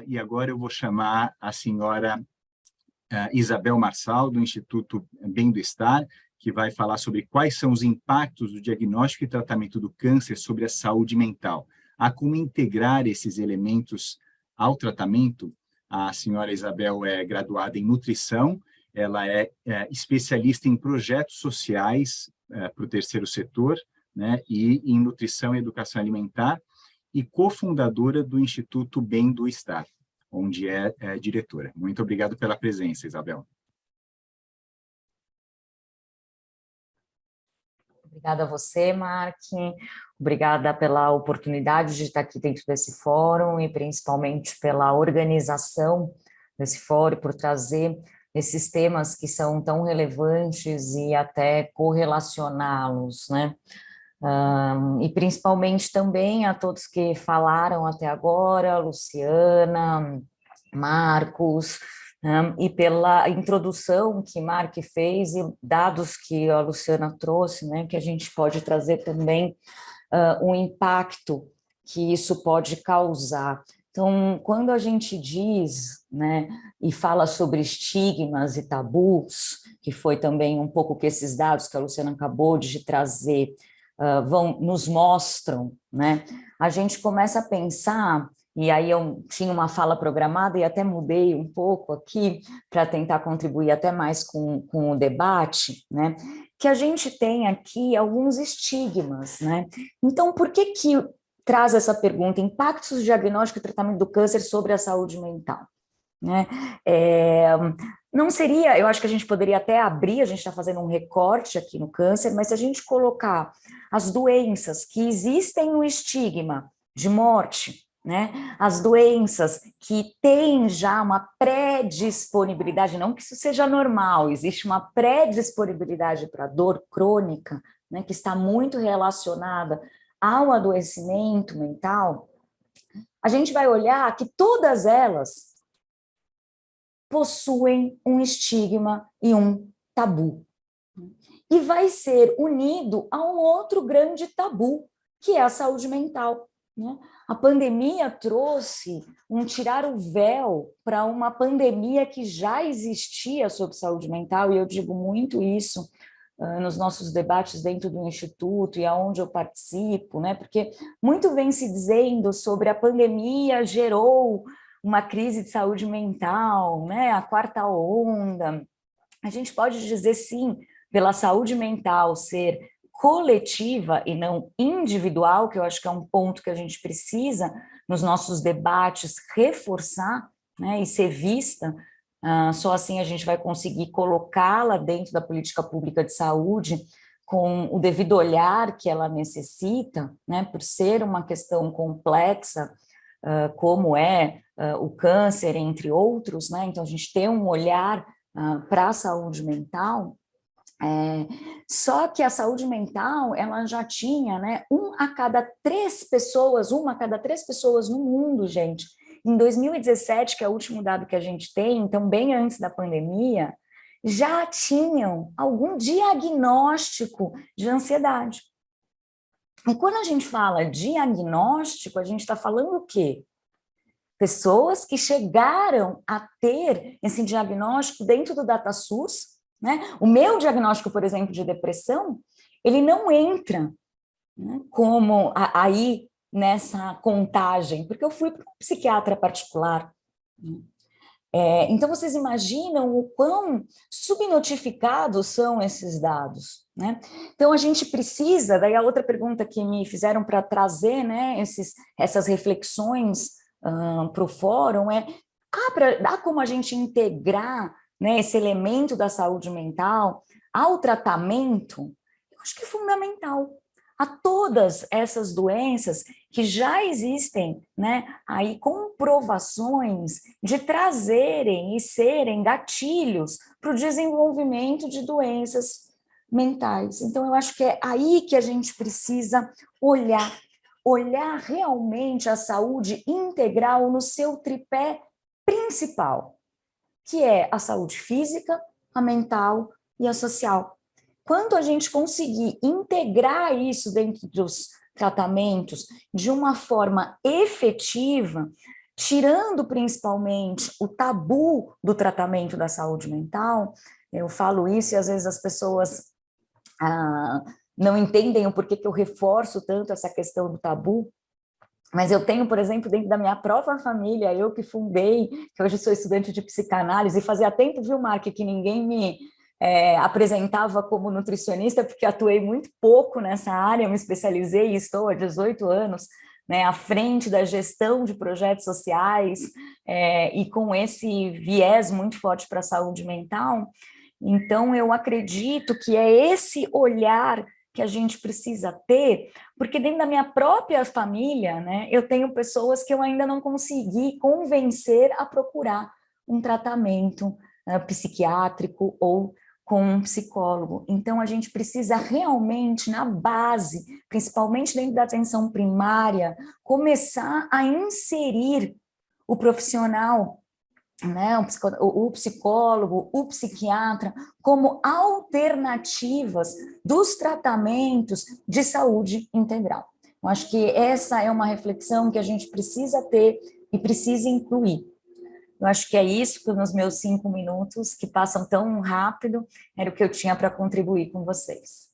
E agora eu vou chamar a senhora Isabel Marçal, do Instituto Bem do Estar, que vai falar sobre quais são os impactos do diagnóstico e tratamento do câncer sobre a saúde mental. A como integrar esses elementos ao tratamento. A senhora Isabel é graduada em nutrição, ela é especialista em projetos sociais para o terceiro setor, né, e em nutrição e educação alimentar, e cofundadora do Instituto Bem do Estar, onde é diretora. Muito obrigado pela presença, Isabel. Obrigada a você, Mark. Obrigada pela oportunidade de estar aqui dentro desse fórum e principalmente pela organização desse fórum, por trazer esses temas que são tão relevantes e até correlacioná-los, né? E principalmente também a todos que falaram até agora, Luciana, Marcos, e pela introdução que Mark fez e dados que a Luciana trouxe, né, que a gente pode trazer também um impacto que isso pode causar. Então, quando a gente diz, né, e fala sobre estigmas e tabus, que foi também um pouco que esses dados que a Luciana acabou de trazer, nos mostram, né, a gente começa a pensar. E aí eu tinha uma fala programada e até mudei um pouco aqui para tentar contribuir até mais com o debate, né? Que a gente tem aqui alguns estigmas, né? Então, por que traz essa pergunta? Impactos do diagnóstico e tratamento do câncer sobre a saúde mental, né? Não seria, eu acho que a gente poderia até abrir, a gente está fazendo um recorte aqui no câncer, mas se a gente colocar as doenças que existem no estigma de morte, né? As doenças que têm já uma predisponibilidade, não que isso seja normal, existe uma predisponibilidade para dor crônica, né, que está muito relacionada ao adoecimento mental, a gente vai olhar que todas elas possuem um estigma e um tabu. E vai ser unido a um outro grande tabu, que é a saúde mental, né? A pandemia trouxe tirar o véu para uma pandemia que já existia sobre saúde mental, e eu digo muito isso nos nossos debates dentro do Instituto e aonde eu participo, né? Porque muito vem se dizendo sobre a pandemia gerou uma crise de saúde mental, né? A quarta onda. A gente pode dizer sim, pela saúde mental ser coletiva e não individual, que eu acho que é um ponto que a gente precisa, nos nossos debates, reforçar, né, e ser vista, só assim a gente vai conseguir colocá-la dentro da política pública de saúde com o devido olhar que ela necessita, né, por ser uma questão complexa, como é o câncer, entre outros, né, então a gente tem um olhar para a saúde mental. Só que a saúde mental, ela já tinha, né, uma a cada três pessoas no mundo, gente. Em 2017, que é o último dado que a gente tem, então bem antes da pandemia, já tinham algum diagnóstico de ansiedade. E quando a gente fala diagnóstico, a gente está falando o quê? Pessoas que chegaram a ter esse diagnóstico dentro do DataSUS, né? O meu diagnóstico, por exemplo, de depressão, ele não entra, né, como aí nessa contagem, porque eu fui para um psiquiatra particular. Então, vocês imaginam o quão subnotificados são esses dados, né? Então, a gente precisa, daí a outra pergunta que me fizeram para trazer, né, essas reflexões para o fórum há como a gente integrar, né, esse elemento da saúde mental ao tratamento? Eu acho que é fundamental. A todas essas doenças que já existem, né, aí comprovações de trazerem e serem gatilhos para o desenvolvimento de doenças mentais. Então, eu acho que é aí que a gente precisa olhar realmente a saúde integral no seu tripé principal, que é a saúde física, a mental e a social. Quando a gente conseguir integrar isso dentro dos tratamentos de uma forma efetiva, tirando principalmente o tabu do tratamento da saúde mental. Eu falo isso e às vezes as pessoas não entendem o porquê que eu reforço tanto essa questão do tabu, mas eu tenho, por exemplo, dentro da minha própria família, eu que fundei, que hoje sou estudante de psicanálise, e fazia tempo, viu, Mark, que ninguém me apresentava como nutricionista, porque atuei muito pouco nessa área, eu me especializei e estou há 18 anos, né, à frente da gestão de projetos sociais, e com esse viés muito forte para a saúde mental. Então, eu acredito que é esse olhar que a gente precisa ter, porque dentro da minha própria família, né, eu tenho pessoas que eu ainda não consegui convencer a procurar um tratamento psiquiátrico ou com um psicólogo. Então, a gente precisa realmente, na base, principalmente dentro da atenção primária, começar a inserir o profissional, né, o psicólogo, o psiquiatra, como alternativas dos tratamentos de saúde integral. Eu acho que essa é uma reflexão que a gente precisa ter e precisa incluir. Eu acho que é isso que nos meus 5 minutos, que passam tão rápido, era o que eu tinha para contribuir com vocês.